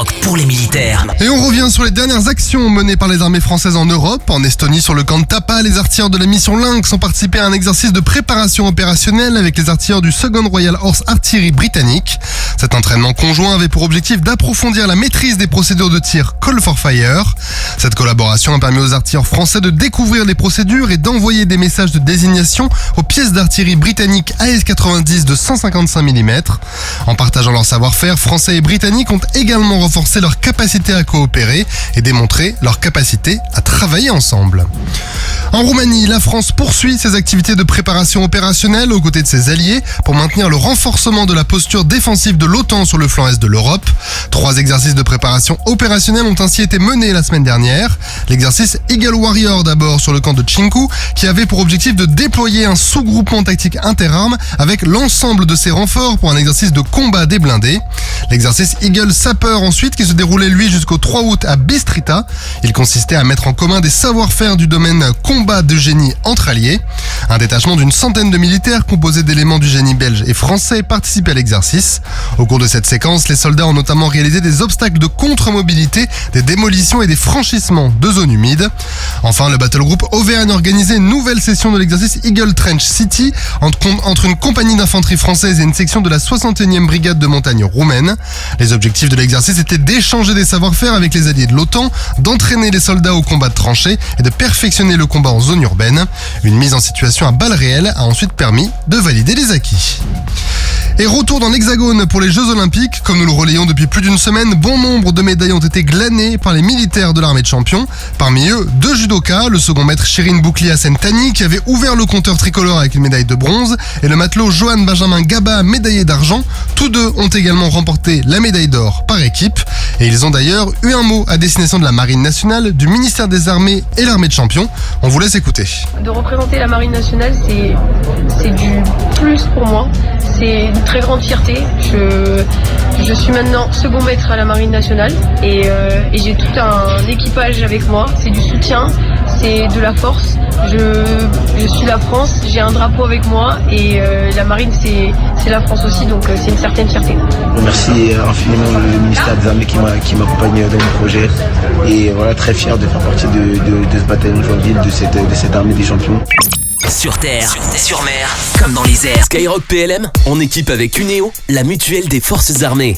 Skyrock pour les militaires. Et on revient sur les dernières actions menées par les armées françaises en Europe. En Estonie, sur le camp de Tapa, les artilleurs de la mission Lynx ont participé à un exercice de préparation opérationnelle avec les artilleurs du 2nd Royal Horse Artillery britannique. Cet entraînement conjoint avait pour objectif d'approfondir la maîtrise des procédures de tir Call for Fire. Cette collaboration a permis aux artilleurs français de découvrir les procédures et d'envoyer des messages de désignation aux pièces d'artillerie britanniques AS-90 de 155 mm. En partageant leur savoir-faire, Français et Britanniques ont également renforcé leur capacité à coopérer et démontré leur capacité à travailler ensemble. En Roumanie, la France poursuit ses activités de préparation opérationnelle aux côtés de ses alliés pour maintenir le renforcement de la posture défensive de l'OTAN sur le flanc est de l'Europe. 3 exercices de préparation opérationnelle ont ainsi été menés la semaine dernière. L'exercice Eagle Warrior d'abord sur le camp de Chinku, qui avait pour objectif de déployer un sous-groupement tactique interarmes avec l'ensemble de ses renforts pour un exercice de combat des blindés. L'exercice Eagle Sapeur ensuite, qui se déroulait lui jusqu'au 3 août à Bistrita. Il consistait à mettre en commun des savoir-faire du domaine combat de génie entre alliés. Un détachement d'une centaine de militaires composé d'éléments du génie belge et français participait à l'exercice. Au cours de cette séquence, les soldats ont notamment réalisé des obstacles de contre-mobilité, des démolitions et des franchissements de zones humides. Enfin, le battle group Auvergne organisait une nouvelle session de l'exercice Eagle Trench City entre une compagnie d'infanterie française et une section de la 61e brigade de montagne roumaine. Les objectifs de l'exercice étaient d'échanger des savoir-faire avec les alliés de l'OTAN, d'entraîner les soldats au combat de tranchées et de perfectionner le combat en zone urbaine. Une mise en situation à balles réelles a ensuite permis de valider les acquis. Et retour dans l'Hexagone pour les Jeux Olympiques. Comme nous le relayons depuis plus d'une semaine, bon nombre de médailles ont été glanées par les militaires de l'armée de champions. Parmi eux, 2 judokas, le second maître Shirin Boukli-Hassen-Tani qui avait ouvert le compteur tricolore avec une médaille de bronze et le matelot Johan Benjamin Gaba, médaillé d'argent. Tous deux ont également remporté la médaille d'or par équipe. Et ils ont d'ailleurs eu un mot à destination de la Marine nationale, du ministère des Armées et l'armée de champions. On vous laisse écouter. De représenter la Marine nationale, c'est du plus pour moi. C'est une très grande fierté. Je suis maintenant second maître à la Marine nationale et j'ai tout un équipage avec moi. C'est du soutien, c'est de la force. Je suis la France, j'ai un drapeau avec moi et la Marine c'est la France aussi, donc c'est une certaine fierté. Merci infiniment le ministère des Armées qui m'accompagne dans mon projet et voilà, très fier de faire partie de ce bataillon de Joinville, de cette armée des champions. Sur terre, sur mer, comme dans les airs. Skyrock PLM, en équipe avec Cuneo, la mutuelle des forces armées.